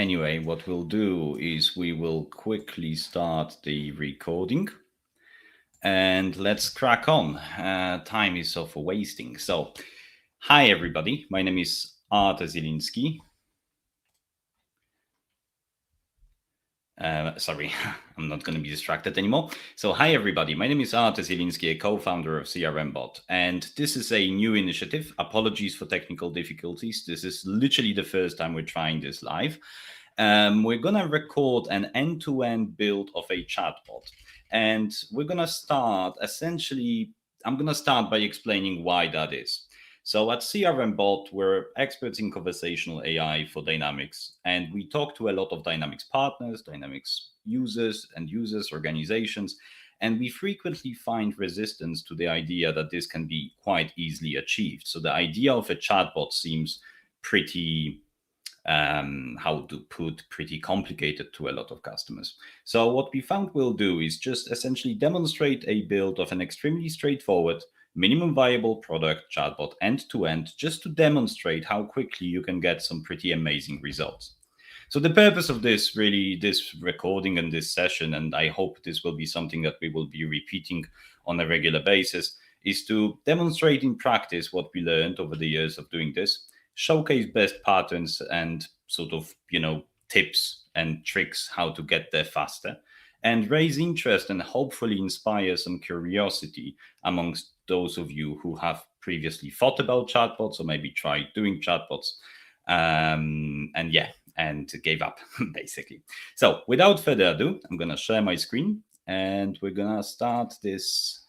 Anyway, what we'll do is we will quickly start the recording and let's crack on. Time is so for wasting. So, hi everybody, my name is Artur Zielinski. Sorry, I'm not going to be distracted anymore. So hi everybody, my name is Artur Zielinski, a co-founder of CRM Bot, and this is a new initiative. Apologies for technical difficulties. This is literally the first time we're trying this live. We're going to record an end-to-end build of a chatbot, and we're going to start essentially, I'm going to start by explaining why that is. So at CRM Bot, we're experts in conversational AI for Dynamics, and we talk to a lot of Dynamics partners, Dynamics users and users, organizations, and we frequently find resistance to the idea that this can be quite easily achieved. So the idea of a chatbot seems pretty pretty complicated to a lot of customers. So what we found we'll do is just essentially demonstrate a build of an extremely straightforward minimum viable product chatbot end to end, just to demonstrate how quickly you can get some pretty amazing results. So the purpose of this recording and this session, and I hope this will be something that we will be repeating on a regular basis, is to demonstrate in practice what we learned over the years of doing this, showcase best patterns and sort of, tips and tricks how to get there faster, and raise interest and hopefully inspire some curiosity amongst those of you who have previously thought about chatbots or maybe tried doing chatbots and gave up basically. So without further ado, I'm going to share my screen and we're going to start this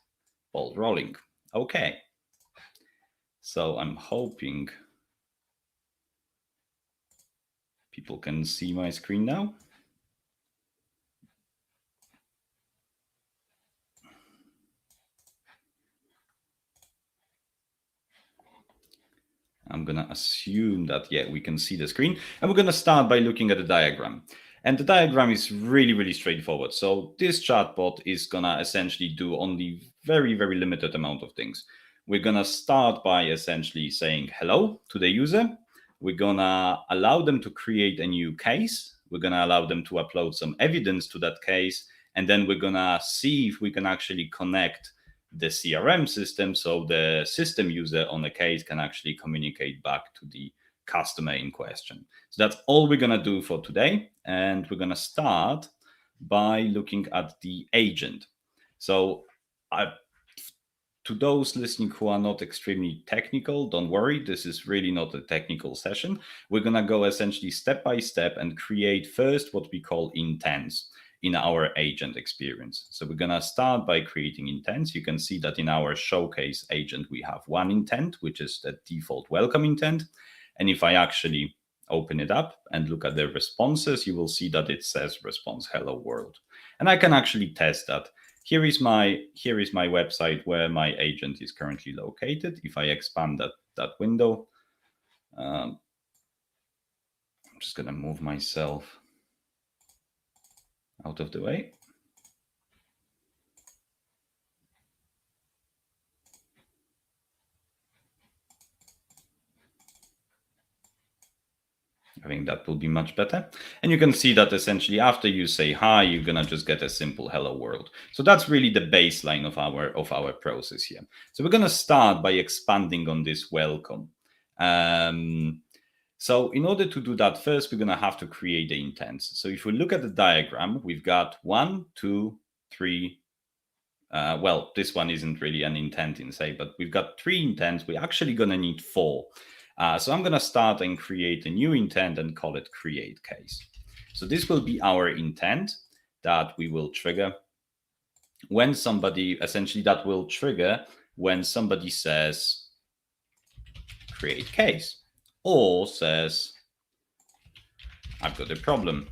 ball rolling. Okay. So I'm hoping people can see my screen now. I'm going to assume that, we can see the screen. And we're going to start by looking at the diagram. And the diagram is really, really straightforward. So this chatbot is going to essentially do only very, very limited amount of things. We're going to start by essentially saying hello to the user. We're going to allow them to create a new case. We're going to allow them to upload some evidence to that case. And then we're going to see if we can actually connect the CRM system, so the system user on the case can actually communicate back to the customer in question. So that's all we're going to do for today. And we're going to start by looking at the agent. So to those listening who are not extremely technical, don't worry, this is really not a technical session. We're going to go essentially step by step and create first what we call intents in our agent experience. So we're going to start by creating intents. You can see that in our showcase agent, we have one intent, which is the default welcome intent. And if I actually open it up and look at the responses, you will see that it says response hello world. And I can actually test that. Here is my website where my agent is currently located. If I expand that window, I'm just going to move myself out of the way. I think that will be much better. And you can see that essentially after you say hi, you're going to just get a simple hello world. So that's really the baseline of our process here. So we're going to start by expanding on this welcome. So in order to do that, first, we're going to have to create the intents. So if we look at the diagram, we've got 1, 2, 3. Well, this one isn't really an intent in say, but we've got 3 intents. We're actually going to need 4. So I'm going to start and create a new intent and call it create case. So this will be our intent that we will trigger when somebody, essentially that will trigger when somebody says create case or says I've got a problem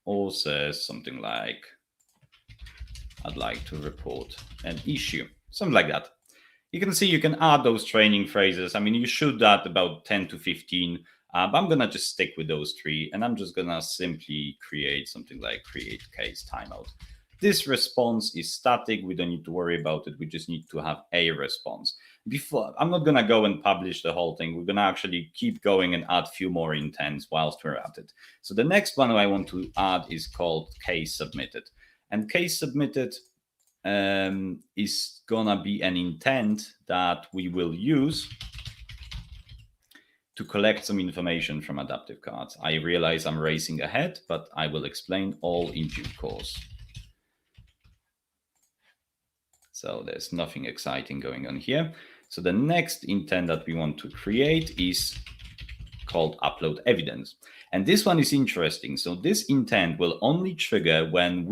or says something like I'd like to report an issue, something like that. You can see you can add those training phrases. I mean, you should add about 10 to 15, but I'm going to just stick with those 3. And I'm just going to simply create something like create case timeout. This response is static. We don't need to worry about it. We just need to have a response. before, I'm not going to go and publish the whole thing. We're going to actually keep going and add a few more intents whilst we're at it. So the next one I want to add is called case submitted. And case submitted is going to be an intent that we will use to collect some information from adaptive cards. I realize I'm racing ahead, but I will explain all in due course. So there's nothing exciting going on here. So the next intent that we want to create is called upload evidence. And this one is interesting. So this intent will only trigger when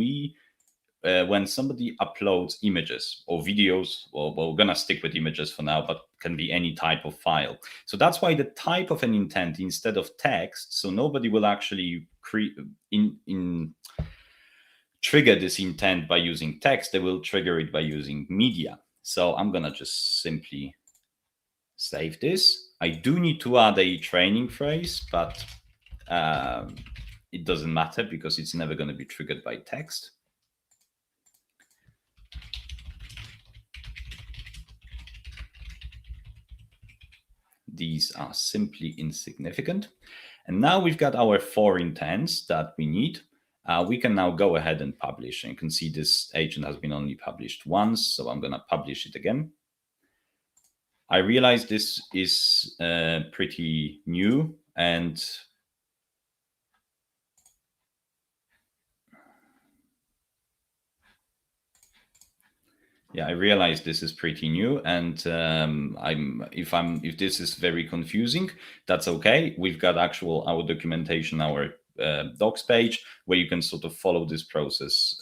somebody uploads images or videos, or we're going to stick with images for now, but can be any type of file. So that's why the type of an intent instead of text, so nobody will actually trigger this intent by using text. They will trigger it by using media. So I'm going to just simply save this. I do need to add a training phrase, but it doesn't matter because it's never going to be triggered by text. These are simply insignificant. And now we've got our 4 intents that we need. We can now go ahead and publish. And you can see this agent has been only published once, so I'm going to publish it again. I realize this is pretty new, and I realize this is pretty new, and if this is very confusing, that's okay. We've got our documentation, our docs page, where you can sort of follow this process.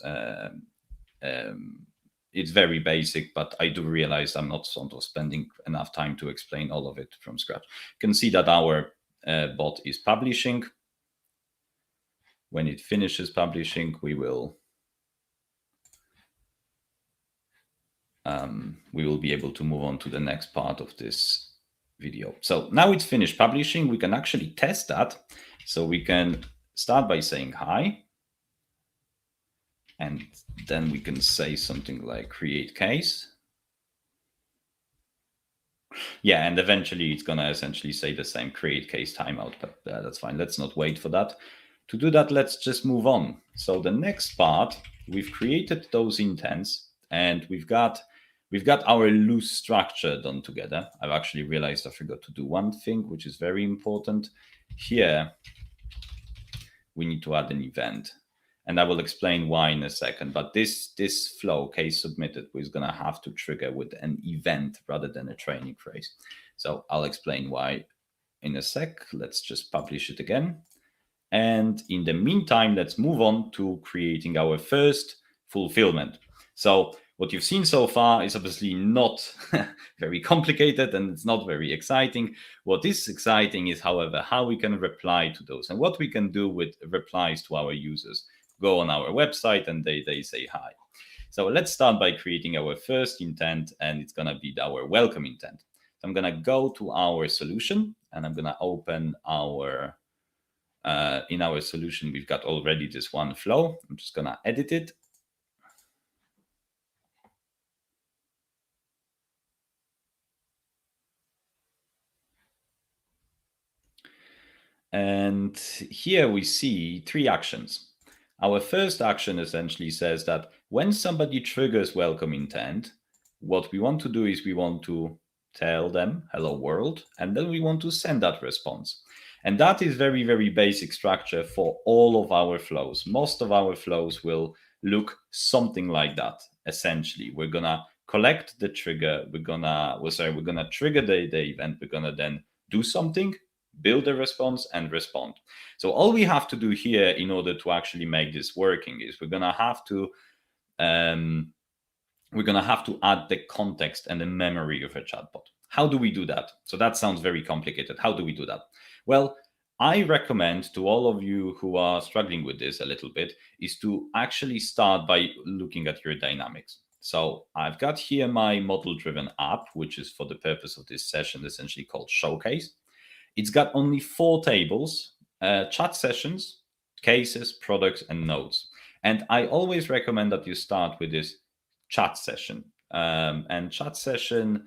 It's very basic, but I do realize I'm not sort of spending enough time to explain all of it from scratch. You can see that our bot is publishing. When it finishes publishing, we will be able to move on to the next part of this video. So now it's finished publishing. We can actually test that. So we can start by saying hi. And then we can say something like create case. Yeah, and eventually it's going to essentially say the same, create case timeout, but that's fine. Let's not wait for that. To do that, let's just move on. So the next part, we've created those intents, and we've got our loose structure done together. I've actually realized I forgot to do one thing, which is very important. Here, we need to add an event. And I will explain why in a second. But this flow, case submitted, is going to have to trigger with an event rather than a training phrase. So I'll explain why in a sec. Let's just publish it again. And in the meantime, let's move on to creating our first fulfillment. So what you've seen so far is obviously not very complicated, and it's not very exciting. What is exciting is, however, how we can reply to those and what we can do with replies to our users. Go on our website and they say hi. So let's start by creating our first intent, and it's going to be our welcome intent. So I'm going to go to our solution, and I'm going to open our in our solution, we've got already this one flow. I'm just going to edit it. And here we see 3 actions. Our first action essentially says that when somebody triggers welcome intent, what we want to do is we want to tell them hello world, and then we want to send that response. And that is very, very basic structure for all of our flows. Most of our flows will look something like that. Essentially, we're gonna collect the trigger. We're gonna trigger the event. We're gonna then do something, build a response, and respond. So all we have to do here in order to actually make this working is we're gonna have to add the context and the memory of a chatbot. How do we do that? So that sounds very complicated. How do we do that? Well, I recommend to all of you who are struggling with this a little bit is to actually start by looking at your dynamics. So I've got here my model-driven app, which is for the purpose of this session essentially called Showcase. It's got only 4 tables, chat sessions, cases, products, and nodes. And I always recommend that you start with this chat session. And chat session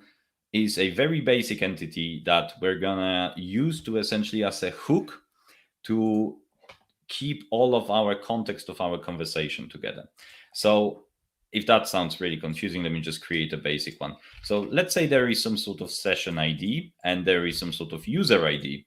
is a very basic entity that we're gonna use to essentially as a hook to keep all of our context of our conversation together. So if that sounds really confusing, let me just create a basic one. So let's say there is some sort of session ID and there is some sort of user ID.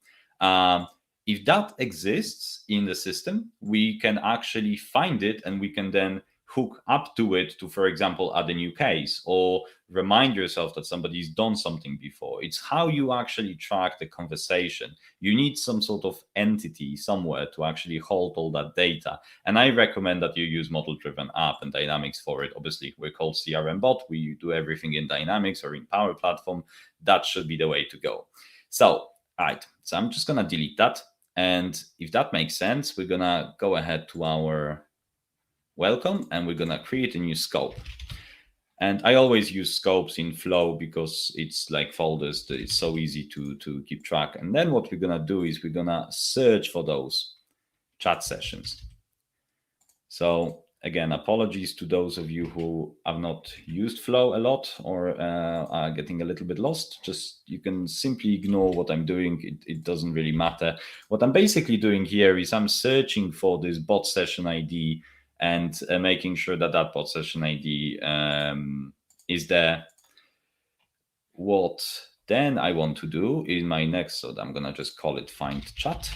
If that exists in the system, we can actually find it and we can then hook up to it to, for example, add a new case or remind yourself that somebody's done something before. It's how you actually track the conversation. You need some sort of entity somewhere to actually hold all that data. And I recommend that you use model-driven app and Dynamics for it. Obviously, we're called CRM Bot. We do everything in Dynamics or in Power Platform. That should be the way to go. So, all right. So I'm just going to delete that. And if that makes sense, we're going to go ahead to our welcome and we're going to create a new scope. And I always use scopes in Flow because it's like folders. It's so easy to keep track. And then what we're going to do is we're going to search for those chat sessions. So again, apologies to those of you who have not used Flow a lot or are getting a little bit lost. Just you can simply ignore what I'm doing. It doesn't really matter. What I'm basically doing here is I'm searching for this bot session ID and making sure that that bot session ID is there. What then I want to do in my next, so I'm going to just call it find chat.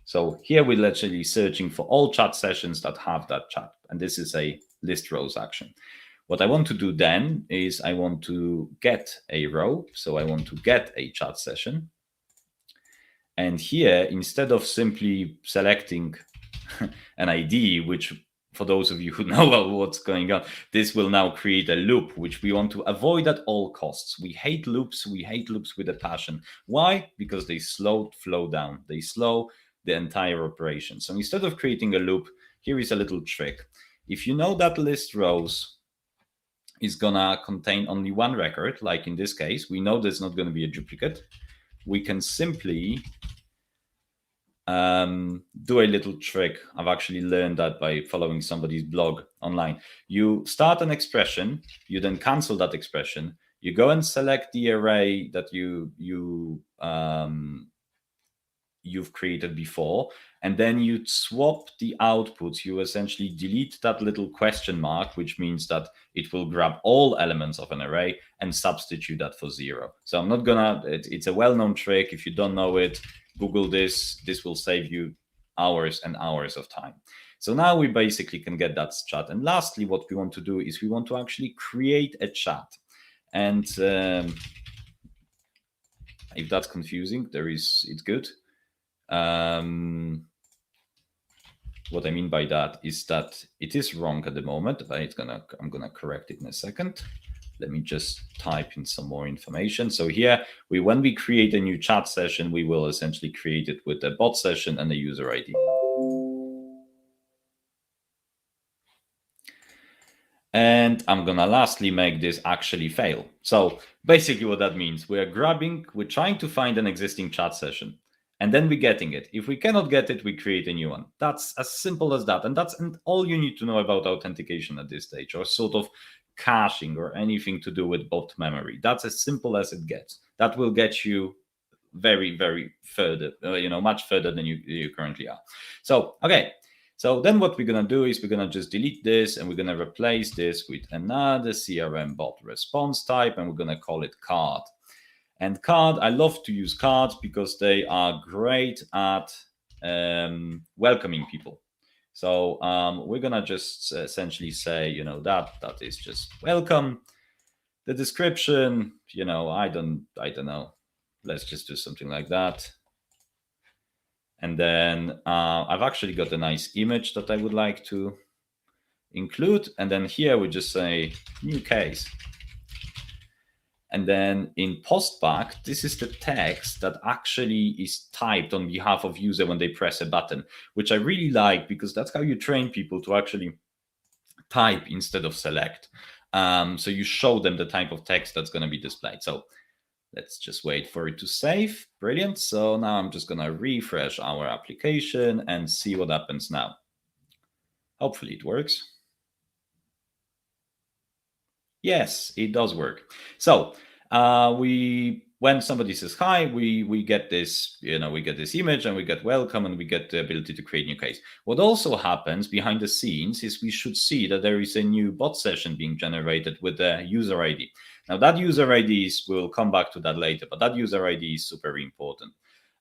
So here we're literally searching for all chat sessions that have that chat. And this is a list rows action. What I want to do then is I want to get a row. So I want to get a chat session. And here, instead of simply selecting an ID, which for those of you who know what's going on, this will now create a loop, which we want to avoid at all costs. We hate loops. We hate loops with a passion. Why? Because they slow flow down. They slow the entire operation. So instead of creating a loop, here is a little trick. If you know that list rows is gonna contain only one record, like in this case, we know there's not going to be a duplicate. We can simply do a little trick. I've actually learned that by following somebody's blog online. You start an expression, you then cancel that expression, you go and select the array that you've created before, and then you swap the outputs. You essentially delete that little question mark, which means that it will grab all elements of an array and substitute that for 0. So I'm not gonna, it's a well-known trick. If you don't know it, Google this. This will save you hours and hours of time. So now we basically can get that chat. And lastly, what we want to do is we want to actually create a chat. And if that's confusing, it's good. What I mean by that is that it is wrong at the moment, but I'm gonna correct it in a second. Let me just type in some more information. So here, when we create a new chat session, we will essentially create it with a bot session and a user ID. And I'm gonna lastly make this actually fail. So basically what that means, we're trying to find an existing chat session. And then we're getting it. If we cannot get it, we create a new one. That's as simple as that. And that's all you need to know about authentication at this stage, or sort of caching or anything to do with bot memory. That's as simple as it gets. That will get you very, very further, much further than you currently are. So, okay. So then what we're going to do is we're going to just delete this and we're going to replace this with another CRM bot response type, and we're going to call it card. And card, I love to use cards because they are great at welcoming people. So we're going to just essentially say, that is just welcome. The description, I don't know. Let's just do something like that. And then I've actually got a nice image that I would like to include. And then here we just say new case. And then in postback, this is the text that actually is typed on behalf of user when they press a button, which I really like because that's how you train people to actually type instead of select. So you show them the type of text that's going to be displayed. So let's just wait for it to save. Brilliant. So now I'm just going to refresh our application and see what happens now. Hopefully it works. Yes, it does work. So when somebody says hi, we get this, we get this image and we get welcome and we get the ability to create new case. What also happens behind the scenes is we should see that there is a new bot session being generated with the user ID. Now that user ID we'll come back to that later, but that user ID is super important.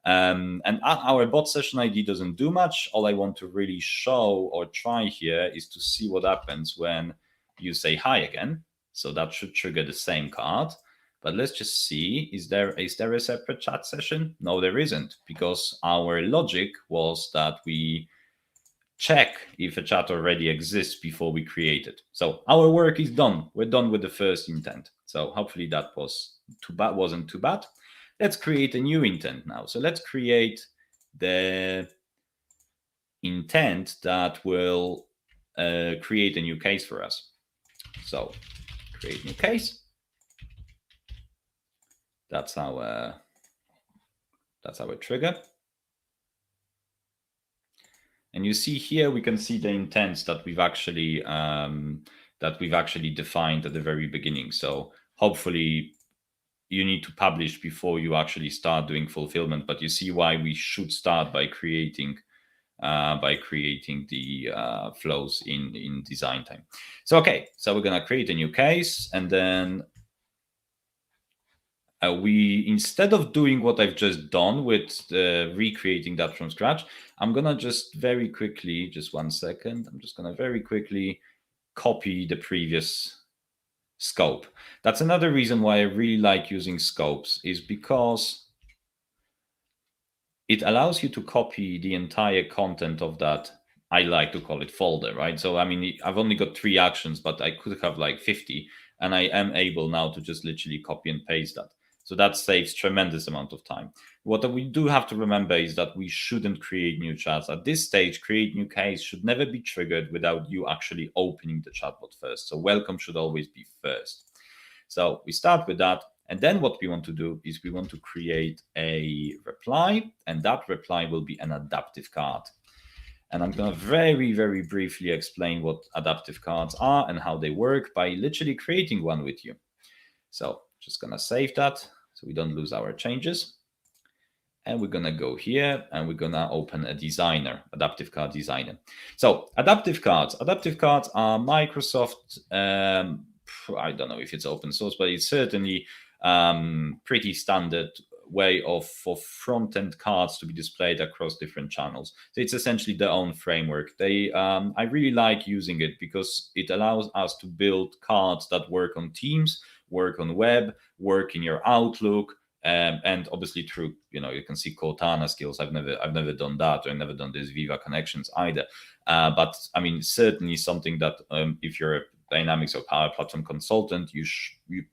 And our bot session ID doesn't do much. All I want to really show or try here is to see what happens when you say hi again. So that should trigger the same card. But let's just see, is there a separate chat session? No, there isn't, because our logic was that we check if a chat already exists before we create it. So our work is done. We're done with the first intent. So hopefully that wasn't too bad. Let's create a new intent now. So let's create the intent that will create a new case for us. So create new case. That's our trigger. And you see here, we can see the intents that we've actually defined at the very beginning. So hopefully you need to publish before you actually start doing fulfillment, but you see why we should start by creating the flows in design time. So okay, so we're gonna create a new case, and then we, instead of doing what I've just done with recreating that from scratch, I'm gonna just very quickly, just 1 second, I'm just gonna very quickly copy the previous scope. That's another reason why I really like using scopes, is because it allows you to copy the entire content of that, I like to call it folder, right? So I mean, I've only got 3 actions, but I could have like 50, and I am able now to just literally copy and paste that. So that saves tremendous amount of time. What we do have to remember is that we shouldn't create new chats. At this stage, create new case should never be triggered without you actually opening the chatbot first. So welcome should always be first. So we start with that. And then what we want to do is we want to create a reply, and that reply will be an adaptive card. And I'm going to very, very briefly explain what adaptive cards are and how they work by literally creating one with you. So just going to save that so we don't lose our changes. And we're going to go here and we're going to open a designer, adaptive card designer. So adaptive cards are Microsoft, I don't know if it's open source, but it's certainly pretty standard way for front-end cards to be displayed across different channels. So it's essentially their own framework. I really like using it because it allows us to build cards that work on Teams, work on web, work in your Outlook, and obviously through, you can see Cortana skills. I've never done that, or I've never done this Viva connections either. But I mean, certainly something that if you're a Dynamics or Power Platform consultant, you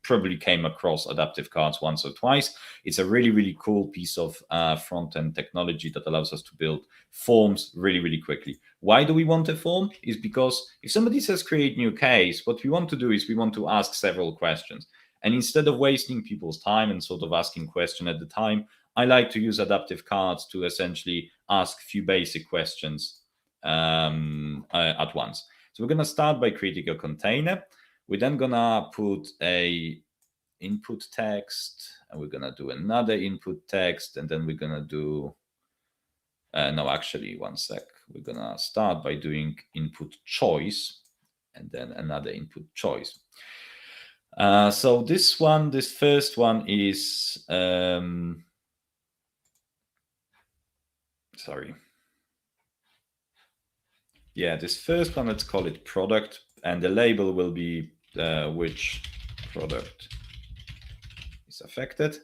probably came across adaptive cards once or twice. It's a really, really cool piece of front-end technology that allows us to build forms really, really quickly. Why do we want a form? Is because if somebody says create new case, what we want to do is we want to ask several questions. And instead of wasting people's time and sort of asking question at the time, I like to use adaptive cards to essentially ask a few basic questions at once. So we're going to start by creating a container. We're then going to put a input text, and we're going to do another input text, and then we're going to do, no, actually, 1 sec. We're going to start by doing input choice, and then another input choice. So this first one is, sorry. Yeah, this first one, let's call it product, and the label will be which product is affected.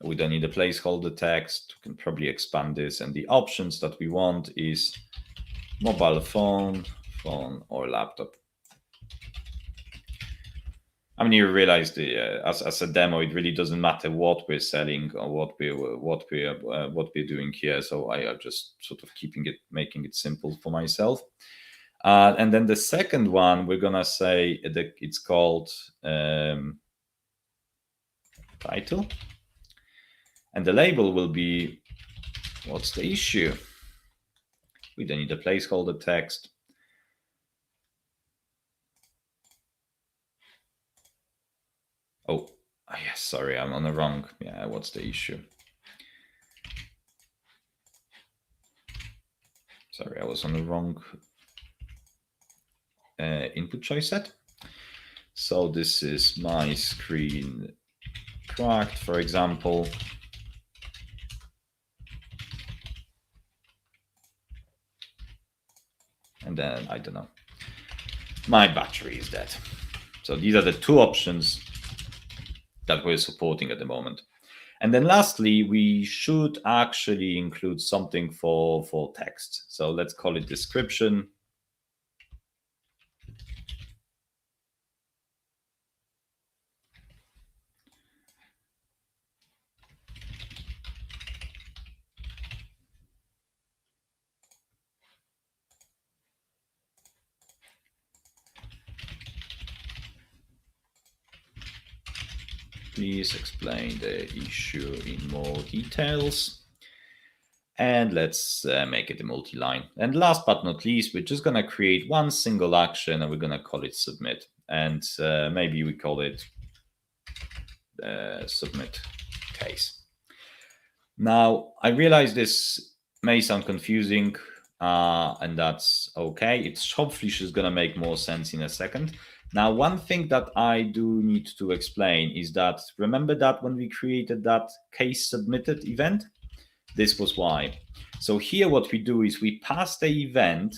We don't need a placeholder text. We can probably expand this, and the options that we want is mobile phone, or laptop. I mean, you realize as a demo, it really doesn't matter what we're selling or what we're doing here. So I are just sort of making it simple for myself. And then the second one, we're gonna say that it's called title, and the label will be what's the issue. We don't need a placeholder text. Oh, Yes, sorry, I'm on the wrong. Yeah, what's the issue? Sorry, I was on the wrong input choice set. So this is my screen cracked, for example. And then, I don't know, my battery is dead. So these are the two options that we're supporting at the moment. And then lastly, we should actually include something for text. So let's call it description. Please explain the issue in more details. And let's make it a multi-line. And last but not least, we're just going to create one single action and we're going to call it submit. And maybe we call it submit case. Now, I realize this may sound confusing, and that's okay. It's hopefully just going to make more sense in a second. Now, one thing that I do need to explain is that remember that when we created that case submitted event, this was why. So here what we do is we pass the event.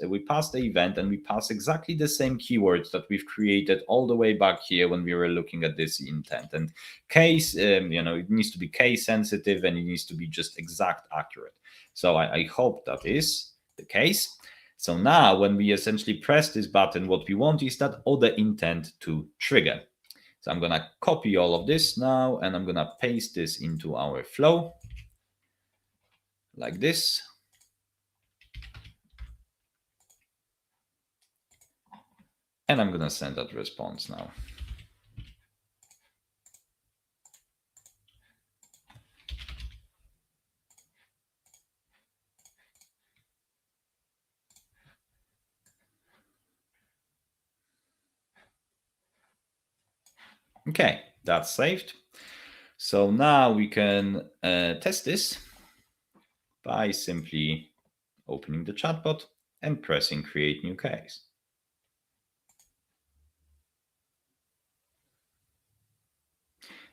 We pass the event and we pass exactly the same keywords that we've created all the way back here when we were looking at this intent. And case, it needs to be case sensitive and it needs to be just exact accurate. So I hope that is the case. So now when we essentially press this button, what we want is that other intent to trigger. So I'm going to copy all of this now and I'm going to paste this into our flow like this. And I'm going to send that response now. Okay, that's saved. So now we can test this by simply opening the chatbot and pressing create new case.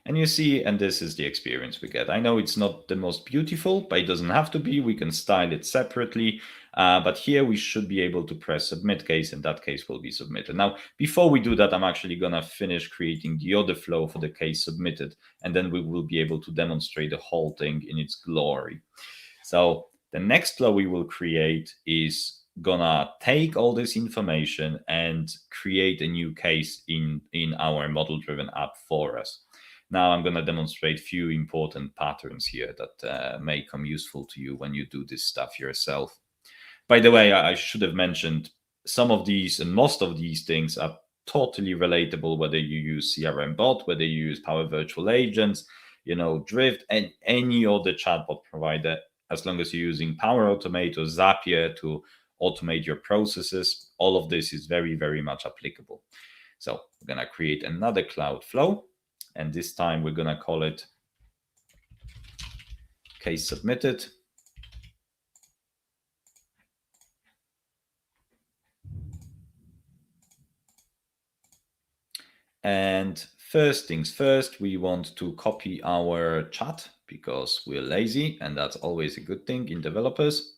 And you see, and this is the experience we get. I know it's not the most beautiful, but it doesn't have to be. We can style it separately. But here we should be able to press submit case, and that case will be submitted. Now, before we do that, I'm actually going to finish creating the other flow for the case submitted, and then we will be able to demonstrate the whole thing in its glory. So the next flow we will create is gonna take all this information and create a new case in our model-driven app for us. Now I'm going to demonstrate a few important patterns here that may come useful to you when you do this stuff yourself. By the way, I should have mentioned some of these and most of these things are totally relatable, whether you use CRM Bot, whether you use Power Virtual Agents, Drift, and any other chatbot provider, as long as you're using Power Automate or Zapier to automate your processes. All of this is very, very much applicable. So we're going to create another cloud flow. And this time we're going to call it case submitted. And first things first, we want to copy our chat because we're lazy, and that's always a good thing in developers.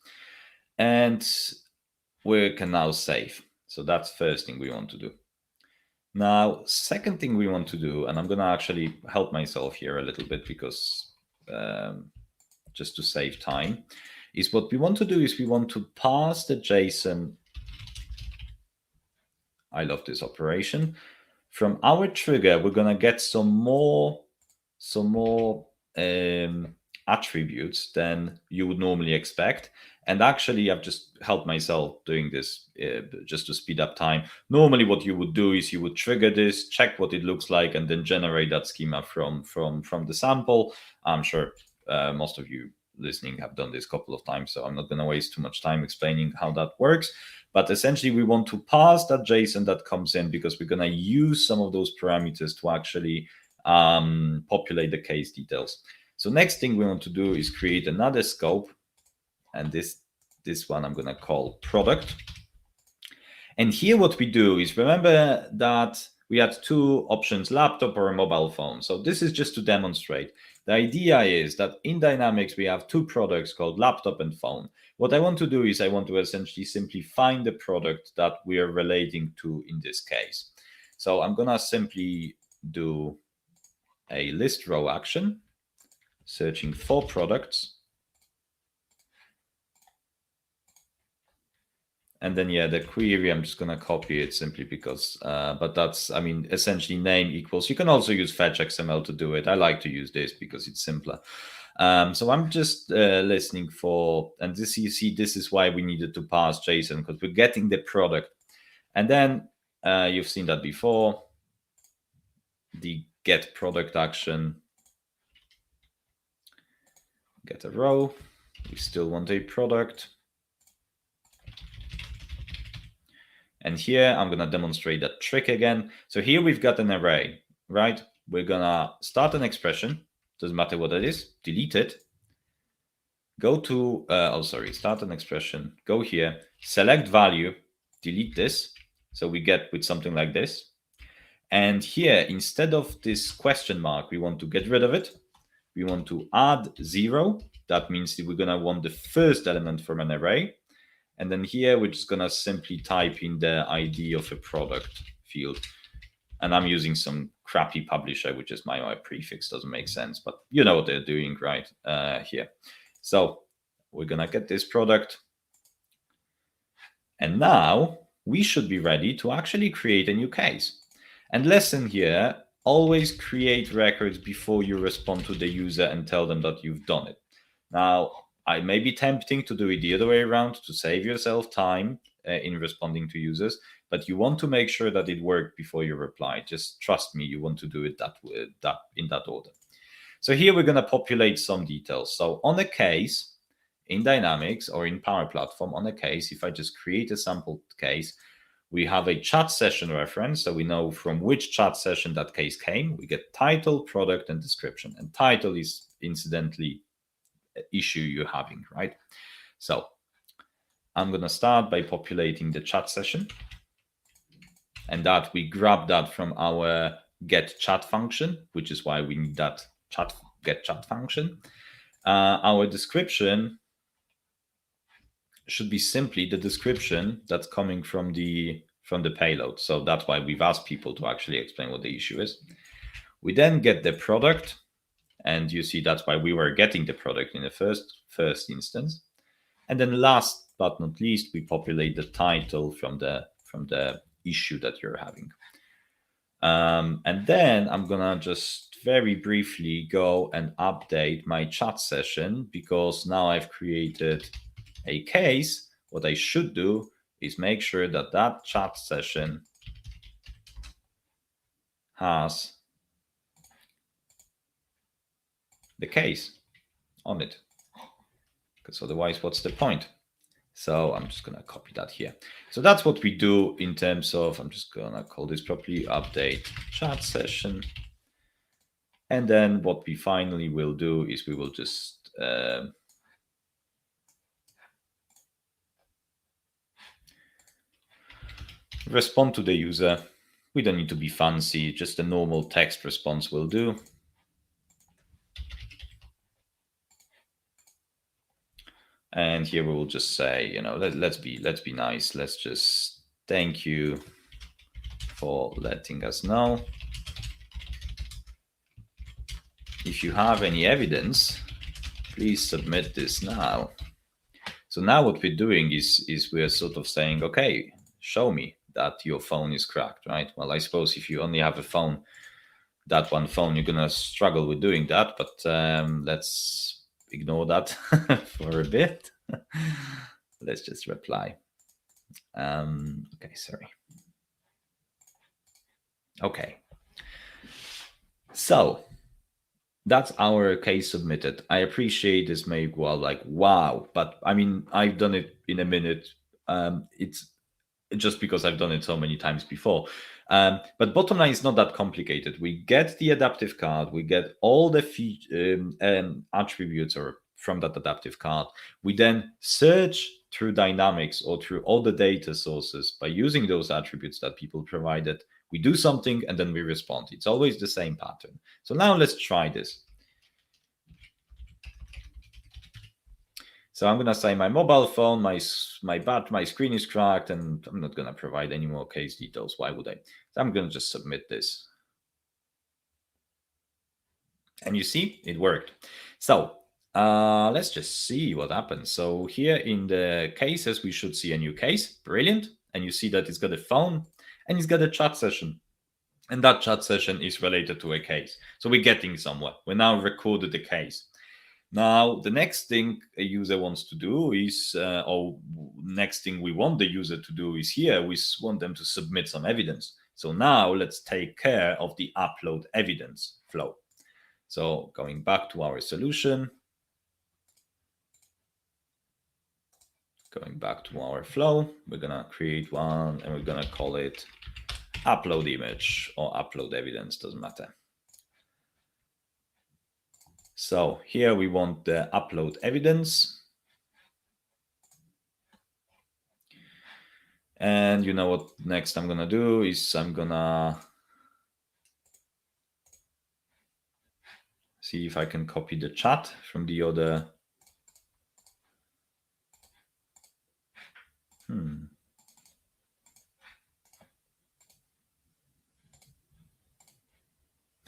And we can now save. So that's first thing we want to do. Now, second thing we want to do, and I'm going to actually help myself here a little bit because just to save time, is what we want to do is we want to pass the JSON. I love this operation. From our trigger, we're going to get some more attributes than you would normally expect. And actually, I've just helped myself doing this just to speed up time. Normally, what you would do is you would trigger this, check what it looks like, and then generate that schema from the sample. I'm sure most of you listening have done this a couple of times, so I'm not going to waste too much time explaining how that works. But essentially, we want to pass that JSON that comes in because we're going to use some of those parameters to actually populate the case details. So next thing we want to do is create another scope, and this one I'm going to call product. And here what we do is, remember that we had two options, laptop or a mobile phone. So this is just to demonstrate. The idea is that in Dynamics, we have two products called laptop and phone. What I want to do is I want to essentially simply find the product that we are relating to in this case. So I'm going to simply do a list row action, searching for products. And then, yeah, the query, I'm just going to copy it simply because, but that's, I mean, essentially name equals. You can also use fetch XML to do it. I like to use this because it's simpler. So I'm just listening for, and this, you see, this is why we needed to pass JSON, because we're getting the product. And then you've seen that before, the get product action, get a row. We still want a product. And here I'm going to demonstrate that trick again. So here we've got an array, right? We're going to start an expression. Doesn't matter what it is. Delete it. Go to, start an expression. Go here, select value, delete this. So we get with something like this. And here, instead of this question mark, we want to get rid of it. We want to add 0. That means that we're going to want the first element from an array. And then here, we're just going to simply type in the ID of a product field. And I'm using some crappy publisher, which is my prefix. Doesn't make sense, but you know what they're doing right here. So we're going to get this product. And now we should be ready to actually create a new case. And lesson here, always create records before you respond to the user and tell them that you've done it. Now, I may be tempting to do it the other way around to save yourself time in responding to users, but you want to make sure that it worked before you reply. Just trust me, you want to do it in that order. So here we're going to populate some details. So on a case in Dynamics or in Power Platform, on a case, if I just create a sample case, we have a chat session reference. So we know from which chat session that case came. We get title, product, and description. And title is incidentally issue you're having, right? So I'm going to start by populating the chat session, and that we grab that from our get chat function, which is why we need that get chat function. Our description should be simply the description that's coming from the payload. So that's why we've asked people to actually explain what the issue is. We then get the product. And you see that's why we were getting the product in the first instance. And then last but not least, we populate the title from the issue that you're having. And then I'm gonna just very briefly go and update my chat session, because now I've created a case. What I should do is make sure that that chat session has the case on it, because otherwise what's the point? So I'm just going to copy that here. So that's what we do in terms of, I'm just going to call this properly, update chat session. And then what we finally will do is we will just respond to the user. We don't need to be fancy, just a normal text response will do. And here we will just say, let's be nice. Let's just thank you for letting us know. If you have any evidence, please submit this now. So now what we're doing is we're sort of saying, okay, show me that your phone is cracked, right? Well, I suppose if you only have a phone, that one phone, you're gonna struggle with doing that, but let's ignore that for a bit. Let's just reply. Okay, sorry. Okay. So that's our case submitted. I appreciate this may go like, wow, but I mean, I've done it in a minute. It's just because I've done it so many times before. But bottom line is not that complicated. We get the adaptive card, we get all the attributes or from that adaptive card. We then search through Dynamics or through all the data sources by using those attributes that people provided. We do something and then we respond. It's always the same pattern. So now let's try this. So I'm gonna say my mobile phone, my screen is cracked, and I'm not gonna provide any more case details. Why would I? So I'm gonna just submit this. And you see, it worked. So let's just see what happens. So here in the cases, we should see a new case. Brilliant. And you see that it's got a phone and it's got a chat session. And that chat session is related to a case. So we're getting somewhere. We now recorded the case. Now, the next thing a user wants to do is, or next thing we want the user to do is here, we want them to submit some evidence. So now let's take care of the upload evidence flow. So going back to our solution, going back to our flow, we're gonna create one and we're gonna call it upload image or upload evidence, doesn't matter. So here we want the upload evidence. And you know what next I'm gonna do is I'm gonna see if I can copy the chat from the other.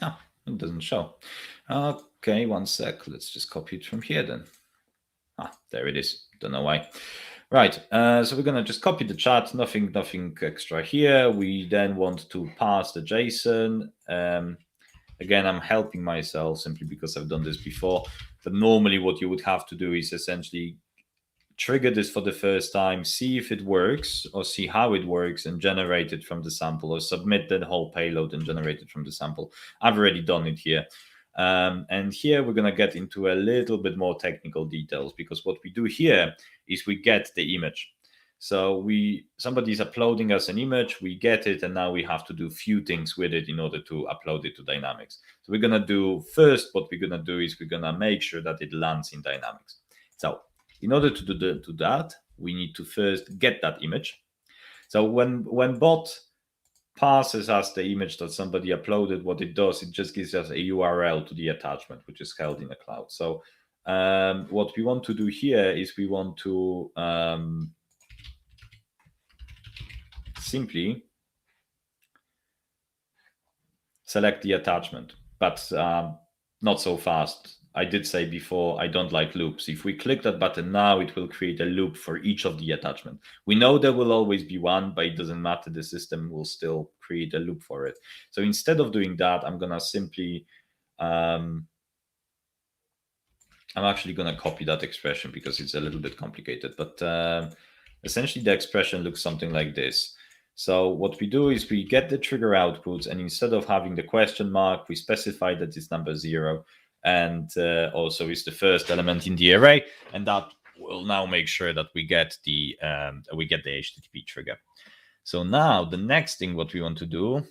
Oh, it doesn't show. Okay, one sec. Let's just copy it from here then. There it is. Don't know why. Right. So we're gonna just copy the chat. Nothing extra here. We then want to pass the JSON. Again, I'm helping myself simply because I've done this before. But normally, what you would have to do is essentially trigger this for the first time, see if it works or see how it works and generate it from the sample, or submit the whole payload and generate it from the sample. I've already done it here. And here we're going to get into a little bit more technical details, because what we do here is we get the image. So somebody's uploading us an image, we get it, and now we have to do a few things with it in order to upload it to Dynamics. So we're going to do first, what we're going to do is we're going to make sure that it lands in Dynamics. So in order to do that, we need to first get that image. So when bot passes us the image that somebody uploaded, what it does, it just gives us a URL to the attachment, which is held in the cloud. So what we want to do here is we want to simply select the attachment, but not so fast. I did say before, I don't like loops. If we click that button now, it will create a loop for each of the attachment. We know there will always be one, but it doesn't matter. The system will still create a loop for it. So instead of doing that, I'm going to simply, I'm actually going to copy that expression because it's a little bit complicated. But essentially, the expression looks something like this. So what we do is we get the trigger outputs, and instead of having the question mark, we specify that it's number 0. And also is the first element in the array, and that will now make sure that we get the HTTP trigger. So now the next thing what we want to do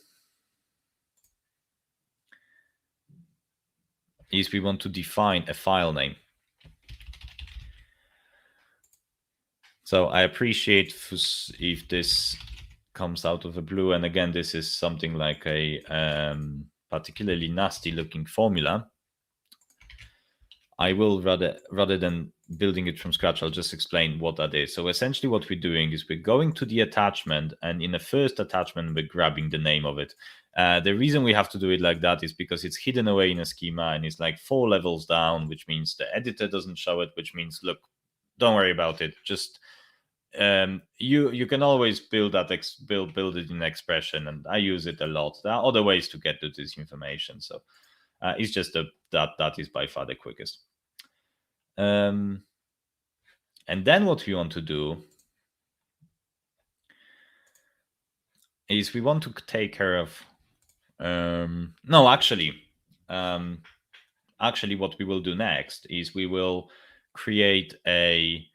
is we want to define a file name. So I appreciate if this comes out of the blue, and again, this is something like a particularly nasty looking formula. I will rather than building it from scratch, I'll just explain what that is. So essentially what we're doing is we're going to the attachment, and in the first attachment, we're grabbing the name of it. The reason we have to do it like that is because it's hidden away in a schema, and it's like 4 levels down, which means the editor doesn't show it, which means, look, don't worry about it. Just you can always build that build it in an expression, and I use it a lot. There are other ways to get to this information, so it's just that is by far the quickest. And then what we want to do is we want to take care of actually what we will do next is we will create a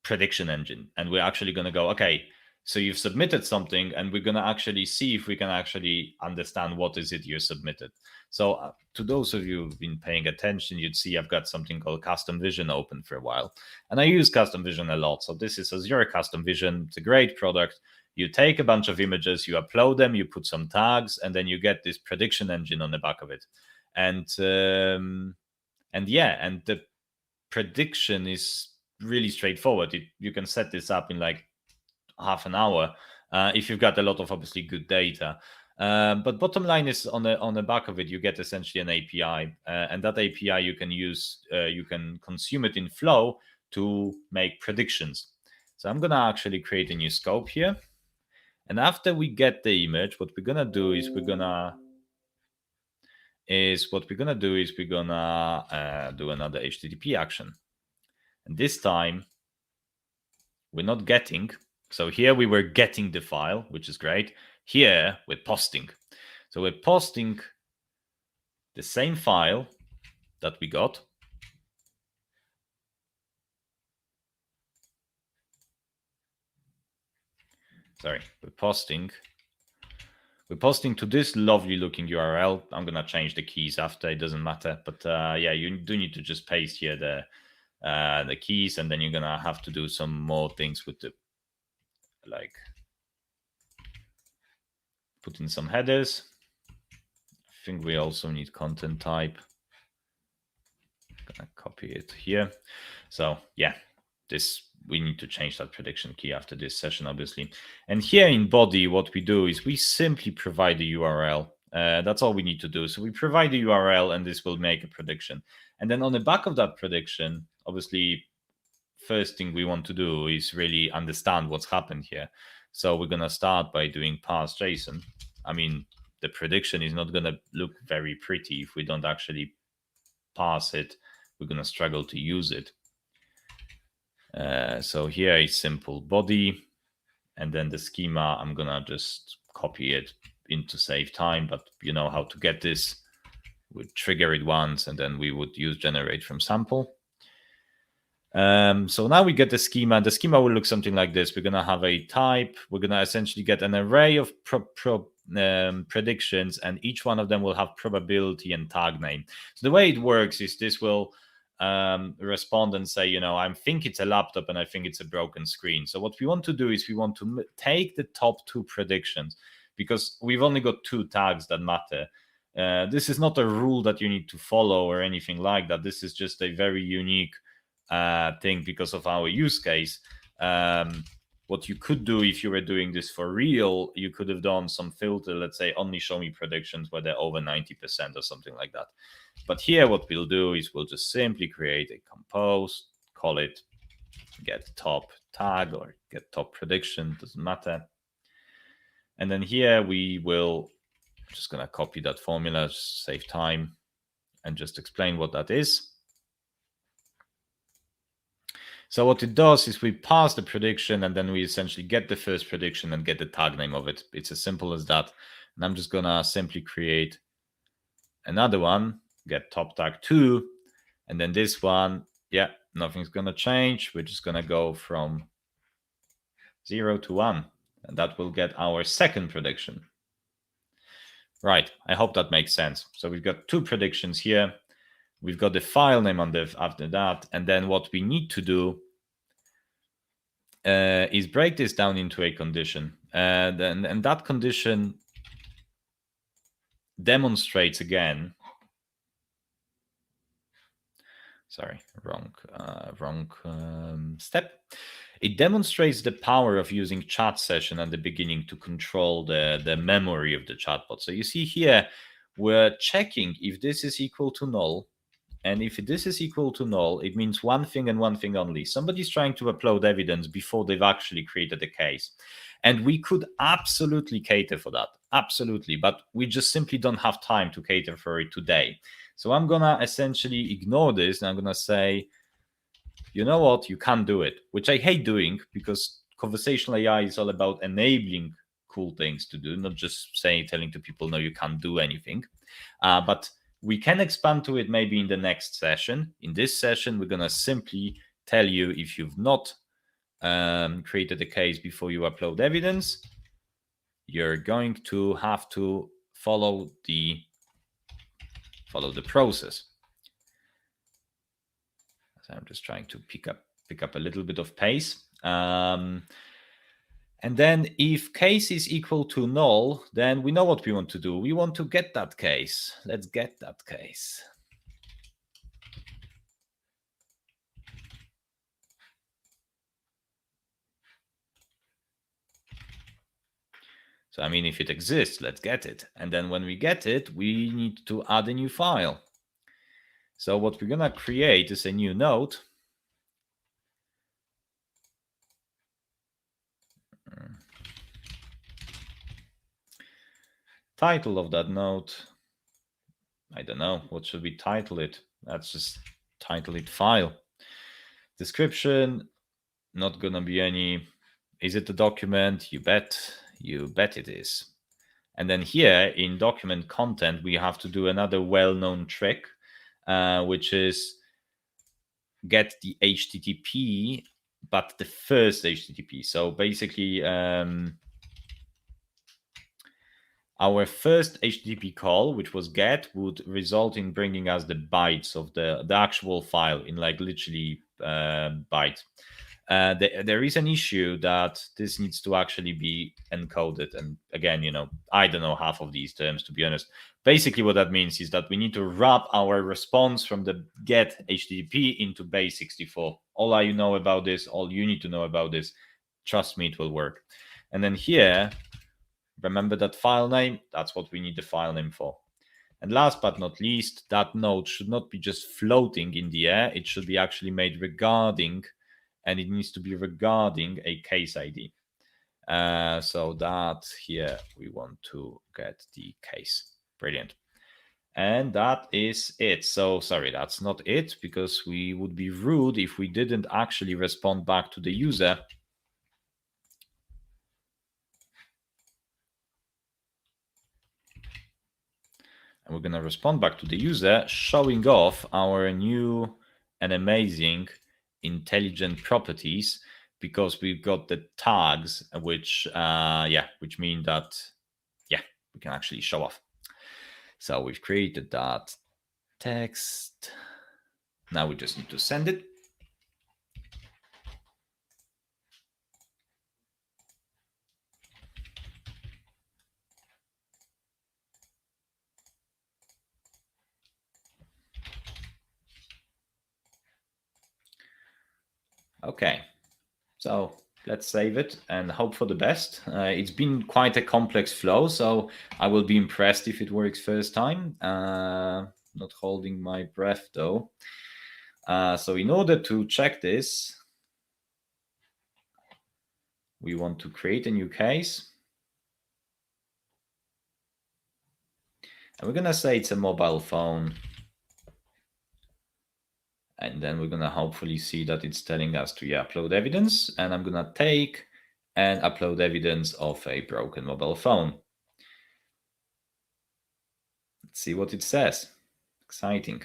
prediction engine, and we're actually going to go, okay, So you've submitted something, and we're going to actually see if we can actually understand what is it you submitted. So to those of you who've been paying attention, you'd see I've got something called Custom Vision open for a while. And I use Custom Vision a lot. So this is Azure Custom Vision. It's a great product. You take a bunch of images, you upload them, you put some tags, and then you get this prediction engine on the back of it. And the prediction is really straightforward. You can set this up in like half an hour if you've got a lot of obviously good data. But bottom line is on the back of it, you get essentially an API, and that API you can use, you can consume it in Flow to make predictions. So I'm gonna actually create a new scope here, and after we get the image, what we're gonna do is we're gonna do another HTTP action, and this time we're not getting. So here we were getting the file, which is great. Here we're posting. So we're posting the same file that we got. Sorry, we're posting to this lovely looking URL. I'm going to change the keys after, it doesn't matter. But yeah, you do need to just paste here the keys, and then you're going to have to do some more things with the, like, put in some headers. I think we also need content type. I'm gonna copy it here. So yeah, we need to change that prediction key after this session, obviously. And here in body, what we do is we simply provide the URL. That's all we need to do. So we provide the URL, and this will make a prediction. And then on the back of that prediction, obviously, first thing we want to do is really understand what's happened here. So we're going to start by doing parse JSON. I mean, the prediction is not going to look very pretty if we don't actually parse it. We're going to struggle to use it. So here is simple body, and then the schema, I'm going to just copy it in to save time, but you know how to get this. We'd trigger it once, and then we would use generate from sample. So now we get the schema. The schema will look something like this. We're going to have a type. We're going to essentially get an array of predictions, and each one of them will have probability and tag name. So the way it works is this will respond and say, you know, I think it's a laptop and I think it's a broken screen. So what we want to do is we want to take the top two predictions, because we've only got two tags that matter. This is not a rule that you need to follow or anything like that. This is just a very unique thing because of our use case. What you could do if you were doing this for real, you could have done some filter, let's say only show me predictions where they're over 90% or something like that. But here what we'll do is we'll just simply create a compose, call it get top tag or get top prediction, doesn't matter. And then here we will just going to copy that formula, save time, and just explain what that is. So what it does is we pass the prediction, and then we essentially get the first prediction and get the tag name of it. It's as simple as that. And I'm just going to simply create another one, get top tag 2. And then this one, yeah, nothing's going to change. We're just going to go from 0 to 1. And that will get our second prediction. Right, I hope that makes sense. So we've got two predictions here. We've got the file name after that. And then what we need to do is break this down into a condition. And that condition demonstrates again. Sorry, wrong step. It demonstrates the power of using chat session at the beginning to control the memory of the chatbot. So you see here, we're checking if this is equal to null. And if this is equal to null, it means one thing and one thing only. Somebody's trying to upload evidence before they've actually created a case. And we could absolutely cater for that. Absolutely. But we just simply don't have time to cater for it today. So I'm going to essentially ignore this. And I'm going to say, you know what? You can't do it, which I hate doing, because conversational AI is all about enabling cool things to do, not just telling to people, no, you can't do anything. But we can expand to it maybe in the next session. In this session, we're going to simply tell you if you've not created a case before you upload evidence, you're going to have to follow the process. So I'm just trying to pick up a little bit of pace. And then if case is equal to null, then we know what we want to do. We want to get that case. Let's get that case. So, I mean, if it exists, let's get it. And then when we get it, we need to add a new file. So what we're going to create is a new node. Title of that node, I don't know. What should we title it? Let's just title it file. Description, not going to be any. Is it a document? You bet it is. And then here in document content, we have to do another well-known trick, which is get the HTTP, but the first HTTP. So basically, our first HTTP call, which was get, would result in bringing us the bytes of the actual file in like literally bytes. There is an issue that this needs to actually be encoded. And again, I don't know half of these terms, to be honest. Basically, what that means is that we need to wrap our response from the get HTTP into base 64. All I know about this, all you need to know about this, trust me, it will work. And then here, remember that file name, that's what we need the file name for. And last but not least, that node should not be just floating in the air. It should be actually made regarding, and it needs to be regarding a case ID. So that here we want to get the case. Brilliant. And that is it. So sorry, that's not it, because we would be rude if we didn't actually respond back to the user. And we're going to respond back to the user, showing off our new and amazing intelligent properties, because we've got the tags, which mean that, we can actually show off. So we've created that text. Now we just need to send it. Okay, so let's save it and hope for the best. It's been quite a complex flow, so I will be impressed if it works first time. Not holding my breath though. So in order to check this, we want to create a new case. And we're going to say it's a mobile phone. And then we're going to hopefully see that it's telling us to upload evidence. And I'm going to take and upload evidence of a broken mobile phone. Let's see what it says. Exciting.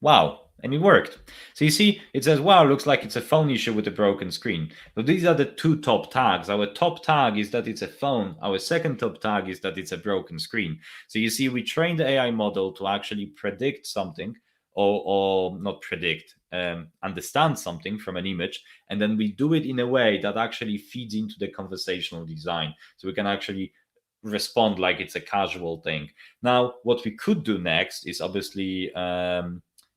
Wow. And it worked. So you see, it says, wow, looks like it's a phone issue with a broken screen. So these are the two top tags. Our top tag is that it's a phone. Our second top tag is that it's a broken screen. So you see, we trained the AI model to actually predict something, or not predict, understand something from an image. And then we do it in a way that actually feeds into the conversational design. So we can actually respond like it's a casual thing. Now, what we could do next is obviously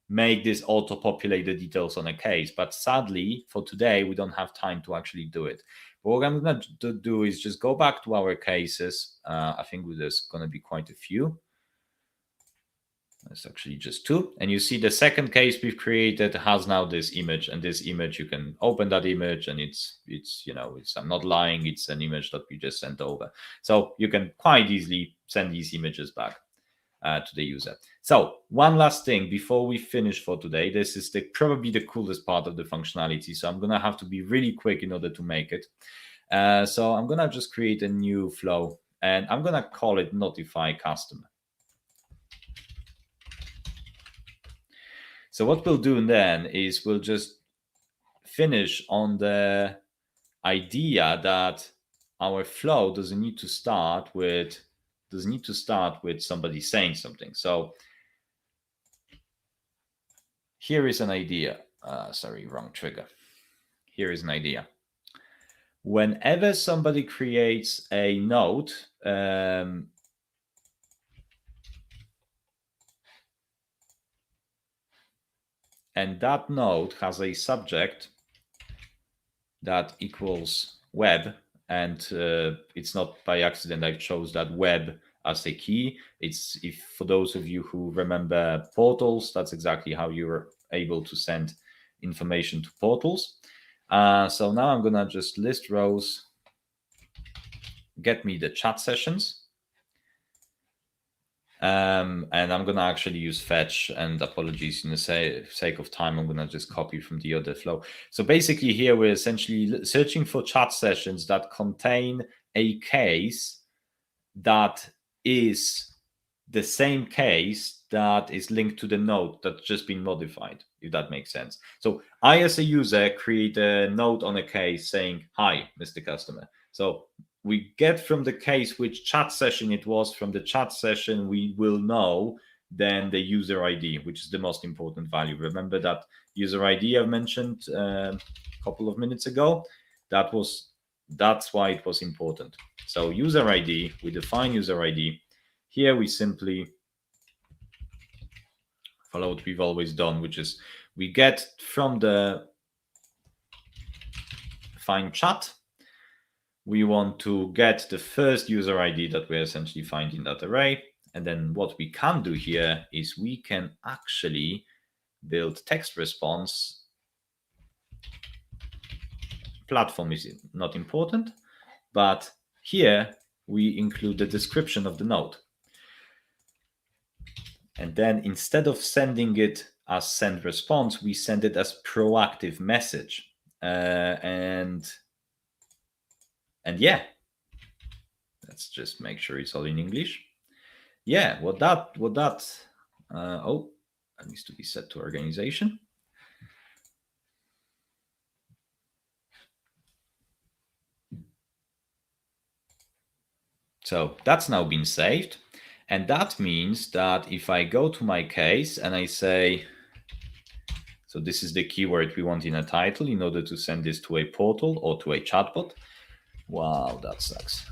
make this auto-populate the details on a case. But sadly, for today, we don't have time to actually do it. But what I'm going to do is just go back to our cases. I think there's going to be quite a few. It's actually just two. And you see the second case we've created has now this image. And this image, you can open that image, and it's I'm not lying, it's an image that we just sent over. So you can quite easily send these images back to the user. So one last thing before we finish for today. This is probably the coolest part of the functionality. So I'm going to have to be really quick in order to make it. So I'm going to just create a new flow, and I'm going to call it notify customer. So what we'll do then is we'll just finish on the idea that our flow doesn't need to start with somebody saying something. So here is an idea. Sorry, wrong trigger. Here is an idea. Whenever somebody creates a node, and that node has a subject that equals web, and it's not by accident I chose that web as a key. It's, if for those of you who remember portals, that's exactly how you were able to send information to portals. So now I'm gonna just list rows, get me the chat sessions. And I'm gonna actually use fetch, and apologies, in the sake of time, I'm gonna just copy from the other flow. So basically here we're essentially searching for chat sessions that contain a case that is the same case that is linked to the node that's just been modified, if that makes sense. So I, as a user, create a node on a case saying, "Hi, Mr. Customer." So we get from the case which chat session it was. From the chat session, we will know then the user ID, which is the most important value. Remember that user ID I mentioned a couple of minutes ago? That's why it was important. So user ID, we define user ID. Here we simply follow what we've always done, which is we get from the find chat, we want to get the first user ID that we essentially find in that array. And then what we can do here is we can actually build text response. Platform is not important, but here we include the description of the node. And then instead of sending it as send response, we send it as proactive message. And yeah, let's just make sure it's all in English. Yeah, that needs to be set to organization. So that's now been saved. And that means that if I go to my case and I say, so this is the keyword we want in a title in order to send this to a portal or to a chatbot. Wow, that sucks.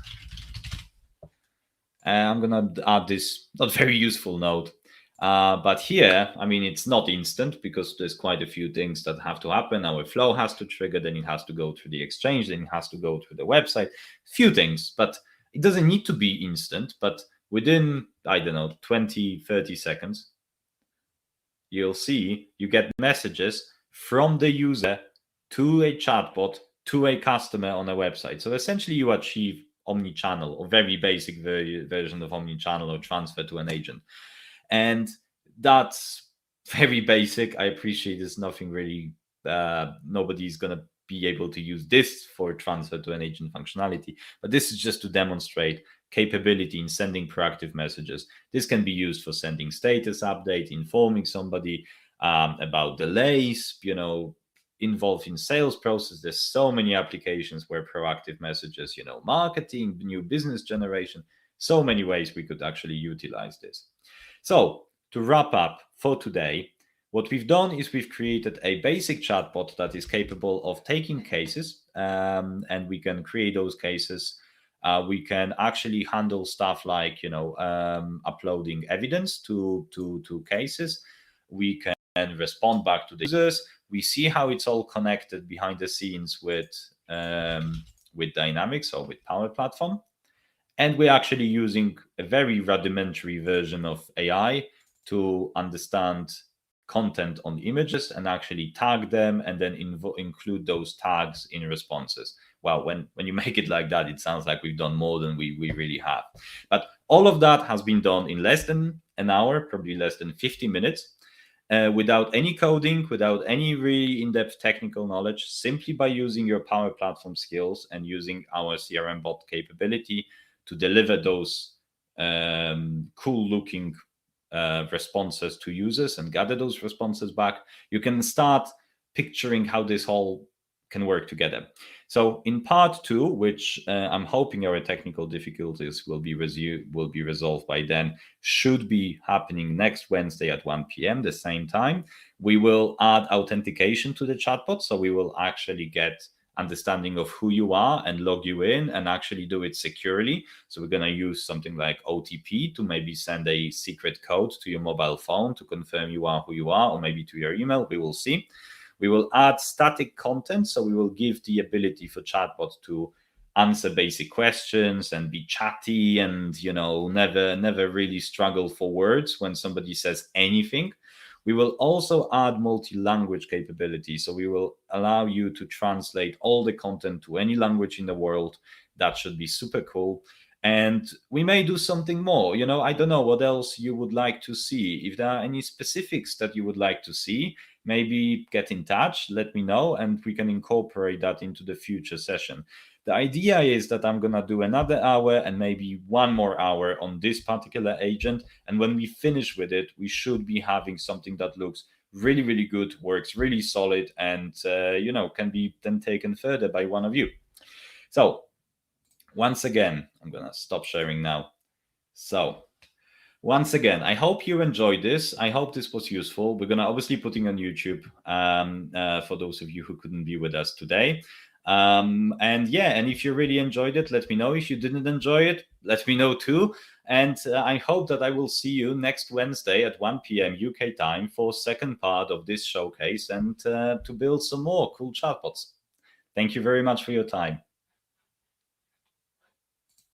I'm going to add this not very useful node. But here, I mean, it's not instant because there's quite a few things that have to happen. Our flow has to trigger, then it has to go through the exchange, then it has to go through the website. Few things, but it doesn't need to be instant. But within, I don't know, 20, 30 seconds, you'll see you get messages from the user to a chatbot to a customer on a website. So essentially you achieve omni-channel, or very basic version of omni-channel, or transfer to an agent. And that's very basic. I appreciate there's nothing really, nobody's going to be able to use this for transfer to an agent functionality, but this is just to demonstrate capability in sending proactive messages. This can be used for sending status update, informing somebody about delays, involved in sales process. There's so many applications where proactive messages, marketing, new business generation, so many ways we could actually utilize this. So to wrap up for today, what we've done is we've created a basic chatbot that is capable of taking cases, and we can create those cases. We can actually handle stuff like uploading evidence to cases. We can respond back to the users. We see how it's all connected behind the scenes with Dynamics or with Power Platform. And we're actually using a very rudimentary version of AI to understand content on images and actually tag them and then include those tags in responses. Well, when you make it like that, it sounds like we've done more than we really have. But all of that has been done in less than an hour, probably less than 50 minutes, without any coding, without any really in-depth technical knowledge, simply by using your Power Platform skills and using our CRM bot capability to deliver those cool-looking responses to users and gather those responses back. You can start picturing how this whole can work together. So in part 2, which I'm hoping our technical difficulties will be resolved by then, should be happening next Wednesday at 1 p.m. the same time. We will add authentication to the chatbot, so we will actually get understanding of who you are and log you in and actually do it securely. So we're going to use something like OTP to maybe send a secret code to your mobile phone to confirm you are who you are, or maybe to your email. We will see. We will add static content, so we will give the ability for chatbot to answer basic questions and be chatty and never really struggle for words when somebody says anything. We will also add multi-language capability, so we will allow you to translate all the content to any language in the world. That should be super cool. And we may do something more. I don't know what else you would like to see. If there are any specifics that you would like to see, maybe get in touch, let me know, and we can incorporate that into the future session. The idea is that I'm going to do another hour and maybe one more hour on this particular agent. And when we finish with it, we should be having something that looks really, really good, works really solid, and can be then taken further by one of you. So once again, I'm going to stop sharing now. So once again, I hope you enjoyed this. I hope this was useful. We're going to obviously putting on YouTube for those of you who couldn't be with us today. And if you really enjoyed it, let me know. If you didn't enjoy it, let me know too. And I hope that I will see you next Wednesday at 1 p.m. UK time for second part of this showcase and to build some more cool chatbots. Thank you very much for your time.